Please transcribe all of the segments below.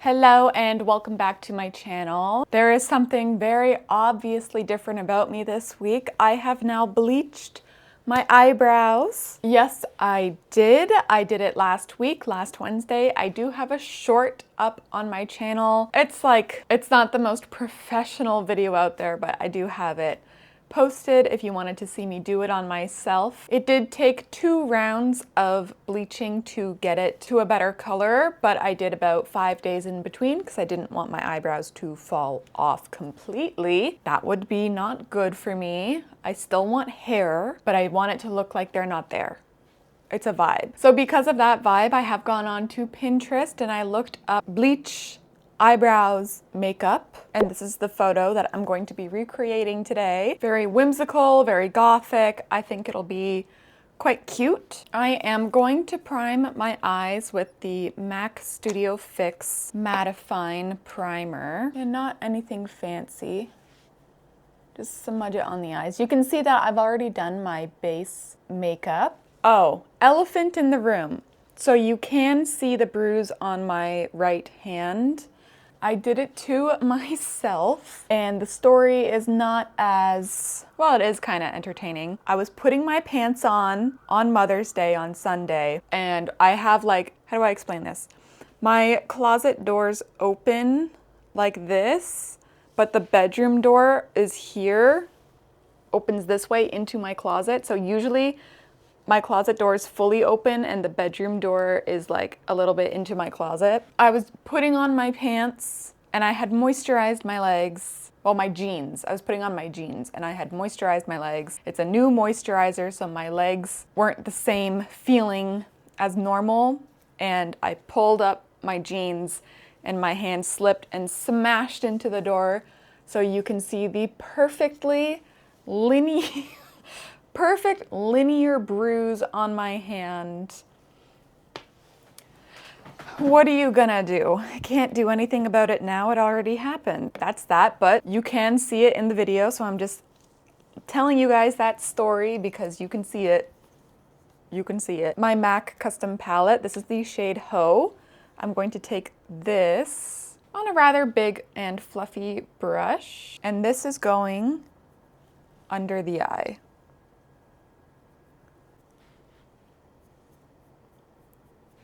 Hello and welcome back to my channel. There is something very obviously different about me this week. I have now bleached my eyebrows. Yes, I did. I did it last week, last Wednesday. I do have a short up on my channel. It's not the most professional video out there, but I do have it posted if you wanted to see me do it on myself. It did take 2 rounds of bleaching to get it to a better color, but I did about 5 days in between because I didn't want my eyebrows to fall off completely. That would be not good for me. I still want hair, but I want it to look like they're not there. It's a vibe. So because of that vibe, I have gone on to Pinterest and I looked up bleach eyebrows makeup, and this is the photo that I'm going to be recreating today. Very whimsical, very gothic. I think it'll be quite cute. I am going to prime my eyes with the MAC Studio Fix Mattifying Primer, and not anything fancy. Just smudge it on the eyes. You can see that I've already done my base makeup. Oh, elephant in the room. So you can see the bruise on my right hand. I did it to myself, and the story is not as, well, it is kind of entertaining. I was putting my pants on Mother's Day on Sunday, and I have like, how do I explain this? My closet doors open like this, but the bedroom door is here, opens this way into my closet. So usually my closet door is fully open and the bedroom door is like a little bit into my closet. I was putting on my pants and I had moisturized my legs. Well, my jeans. I was putting on my jeans and I had moisturized my legs. It's a new moisturizer, so my legs weren't the same feeling as normal. And I pulled up my jeans and my hand slipped and smashed into the door. So you can see the perfectly perfect linear bruise on my hand. What are you gonna do? I can't do anything about it now. It already happened. That's that, but you can see it in the video, so I'm just telling you guys that story because you can see it. You can see it. My MAC custom palette, this is the shade Ho. I'm going to take this on a rather big and fluffy brush, and this is going under the eye.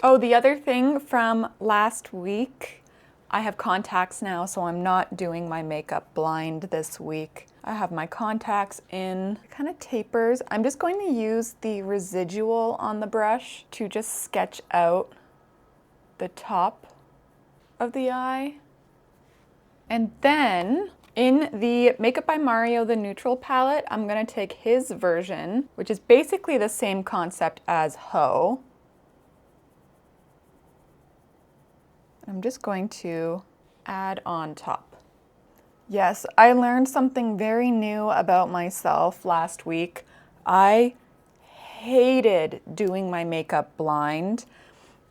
Oh, the other thing from last week, I have contacts now, so I'm not doing my makeup blind this week. I have my contacts in, it kind of tapers. I'm just going to use the residual on the brush to just sketch out the top of the eye. And then in the Makeup by Mario, the neutral palette, I'm gonna take his version, which is basically the same concept as Ho. I'm just going to add on top. Yes, I learned something very new about myself last week. I hated doing my makeup blind,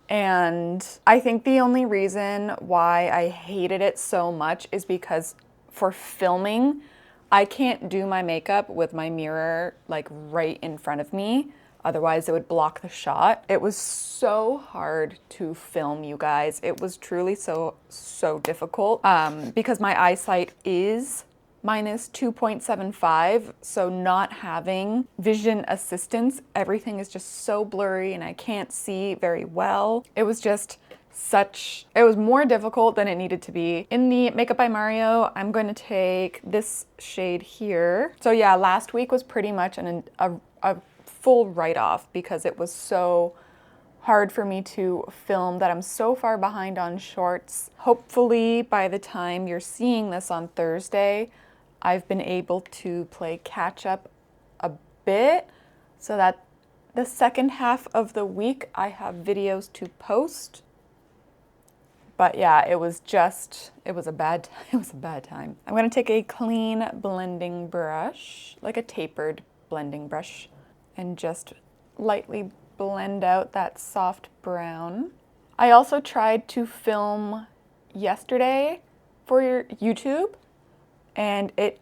and I think the only reason why I hated it so much is because for filming, I can't do my makeup with my mirror like right in front of me. Otherwise it would block the shot. It was so hard to film, you guys. It was truly so difficult because my eyesight is minus 2.75. So not having vision assistance, everything is just so blurry and I can't see very well. It was just it was more difficult than it needed to be. In the Makeup by Mario, I'm going to take this shade here. So yeah, last week was pretty much a full write-off because it was so hard for me to film that I'm so far behind on shorts. Hopefully by the time you're seeing this on Thursday, I've been able to play catch up a bit so that the second half of the week I have videos to post. But yeah, it was a bad time. I'm gonna take a clean blending brush, like a tapered blending brush, and just lightly blend out that soft brown. I also tried to film yesterday for your YouTube, and it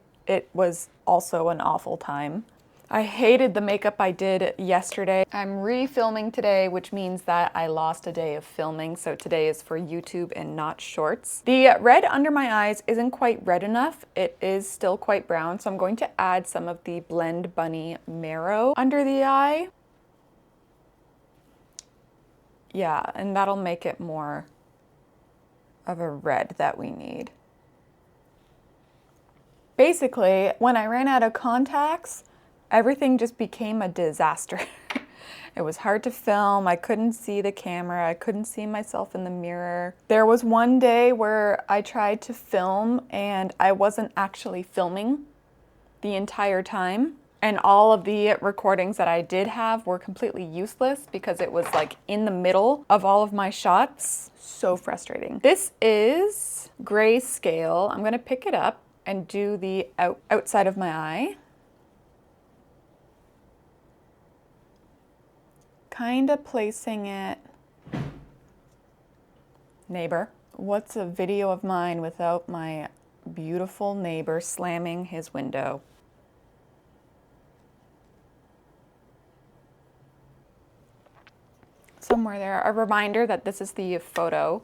was also an awful time. I hated the makeup I did yesterday. I'm refilming today, which means that I lost a day of filming. So today is for YouTube and not shorts. The red under my eyes isn't quite red enough. It is still quite brown. So I'm going to add some of the Blend Bunny Marrow under the eye. Yeah, and that'll make it more of a red that we need. Basically, when I ran out of contacts, everything just became a disaster. It was hard to film. I couldn't see the camera. I couldn't see myself in the mirror. There was one day where I tried to film and I wasn't actually filming the entire time. And all of the recordings that I did have were completely useless because it was like in the middle of all of my shots. So frustrating. This is grayscale. I'm gonna pick it up and do the outside of my eye. Kind of placing it, neighbor. What's a video of mine without my beautiful neighbor slamming his window? Somewhere there, a reminder that this is the photo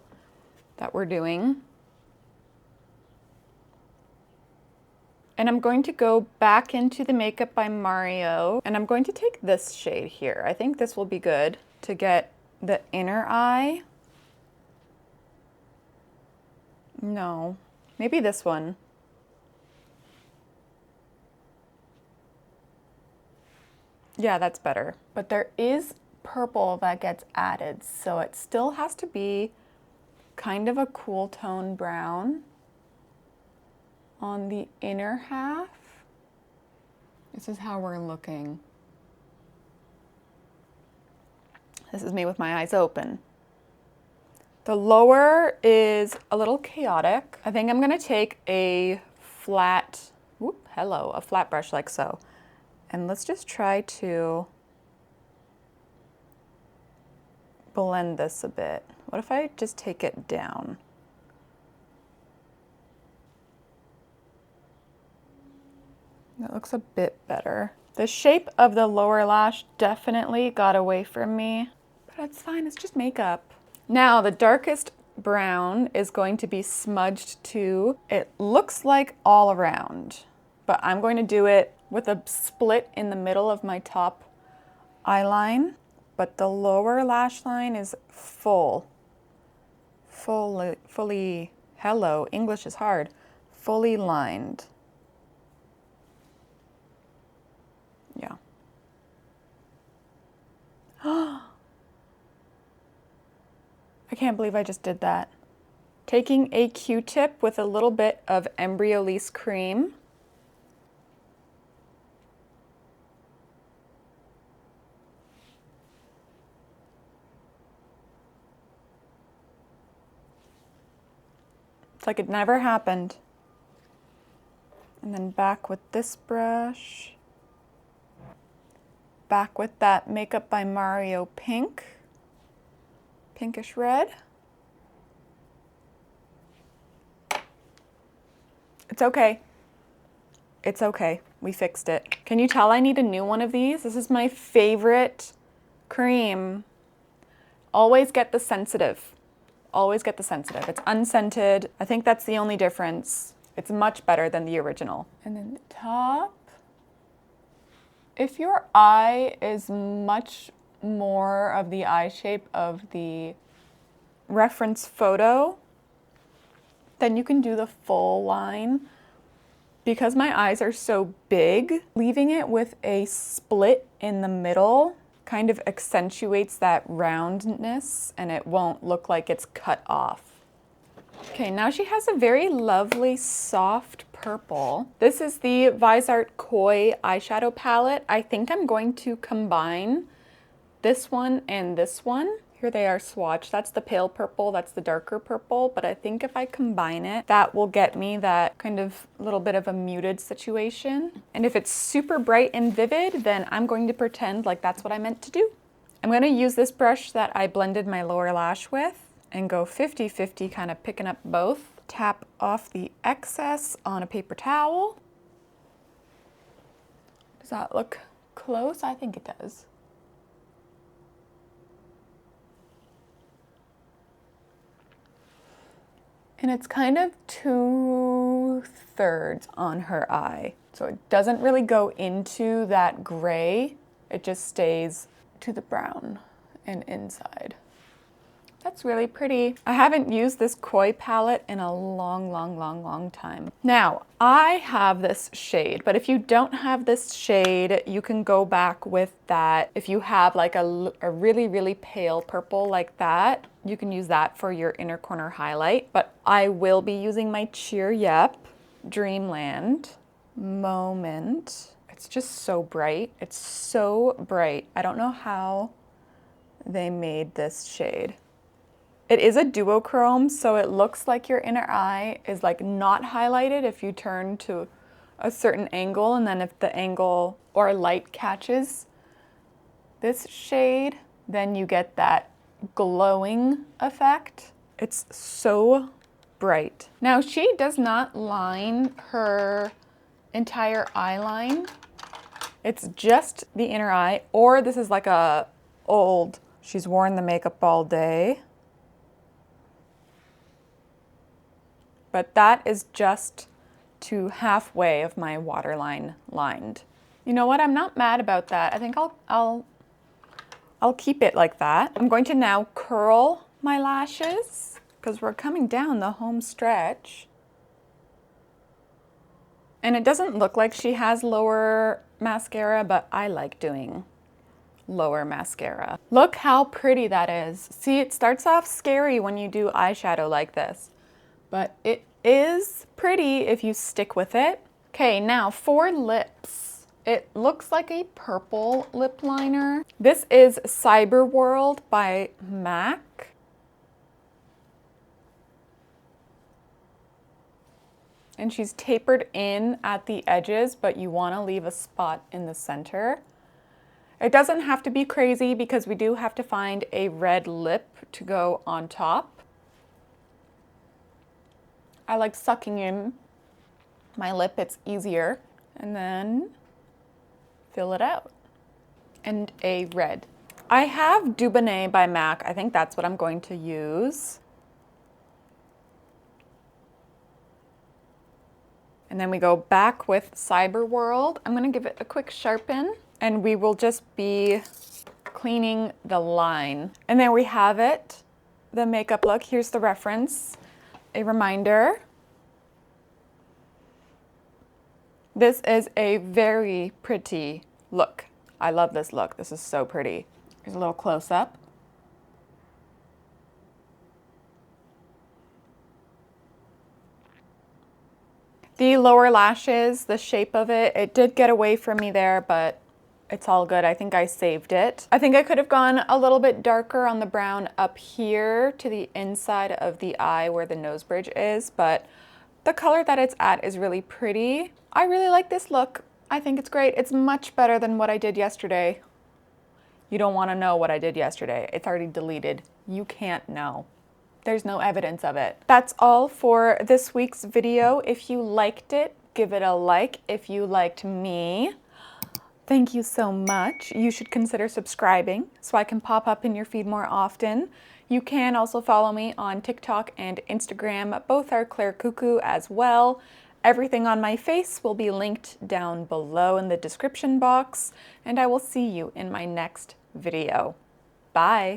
that we're doing. And I'm going to go back into the Makeup by Mario, and I'm going to take this shade here. I think this will be good to get the inner eye. No, maybe this one. Yeah, that's better. But there is purple that gets added, so it still has to be kind of a cool tone brown on the inner half. This is how we're looking. This is me with my eyes open. The lower is a little chaotic. I think I'm gonna take a flat, a flat brush like so. And let's just try to blend this a bit. What if I just take it down? That looks a bit better. The shape of the lower lash definitely got away from me, but that's fine, it's just makeup. Now the darkest brown is going to be smudged too. It looks like all around, but I'm going to do it with a split in the middle of my top eyeline, but the lower lash line is fully, hello, English is hard, fully lined. Yeah. I can't believe I just did that. Taking a Q-tip with a little bit of Embryolisse cream. It's like it never happened. And then back with this brush. Back with that Makeup by Mario pink. Pinkish red. It's okay. It's okay. We fixed it. Can you tell I need a new one of these? This is my favorite cream. Always get the sensitive. Always get the sensitive. It's unscented. I think that's the only difference. It's much better than the original. And then the top. If your eye is much more of the eye shape of the reference photo, then you can do the full line. Because my eyes are so big, leaving it with a split in the middle kind of accentuates that roundness and it won't look like it's cut off. Okay, now she has a very lovely soft purple. This is the Viseart Koi eyeshadow palette. I think I'm going to combine this one and this one. Here they are swatched. That's the pale purple, that's the darker purple, but I think if I combine it, that will get me that kind of little bit of a muted situation. And if it's super bright and vivid, then I'm going to pretend like that's what I meant to do. I'm gonna use this brush that I blended my lower lash with and go 50-50, kind of picking up both. Tap off the excess on a paper towel. Does that look close? I think it does. And it's kind of 2/3 on her eye. So it doesn't really go into that gray. It just stays to the brown and inside. That's really pretty. I haven't used this Koi palette in a long time. Now, I have this shade, but if you don't have this shade, you can go back with that. If you have like a really pale purple like that, you can use that for your inner corner highlight. But I will be using my Cheer Yep Dreamland Moment. It's just so bright. It's so bright. I don't know how they made this shade. It is a duochrome, so it looks like your inner eye is like not highlighted if you turn to a certain angle, and then if the angle or light catches this shade, then you get that glowing effect. It's so bright. Now, she does not line her entire eye line. It's just the inner eye, or this is like a old, she's worn the makeup all day. But that is just to halfway of my waterline lined. You know what? I'm not mad about that. I think I'll keep it like that. I'm going to now curl my lashes because we're coming down the home stretch. And it doesn't look like she has lower mascara, but I like doing lower mascara. Look how pretty that is. See, it starts off scary when you do eyeshadow like this, but it is pretty if you stick with it. Okay, now for lips. It looks like a purple lip liner. This is Cyber World by MAC. And she's tapered in at the edges, but you want to leave a spot in the center. It doesn't have to be crazy because we do have to find a red lip to go on top. I like sucking in my lip, it's easier. And then fill it out. And a red. I have Dubonnet by MAC. I think that's what I'm going to use. And then we go back with Cyber World. I'm gonna give it a quick sharpen, and we will just be cleaning the line. And there we have it, the makeup look. Here's the reference. A reminder. This is a very pretty look. I love this look. This is so pretty. Here's a little close up. The lower lashes, the shape of it, it did get away from me there, but it's all good. I think I saved it. I think I could have gone a little bit darker on the brown up here to the inside of the eye where the nose bridge is, but the color that it's at is really pretty. I really like this look. I think it's great. It's much better than what I did yesterday. You don't want to know what I did yesterday. It's already deleted. You can't know. There's no evidence of it. That's all for this week's video. If you liked it, give it a like. If you liked me, thank you so much. You should consider subscribing so I can pop up in your feed more often. You can also follow me on TikTok and Instagram. Both are Claire Cuckoo as well. Everything on my face will be linked down below in the description box, and I will see you in my next video. Bye.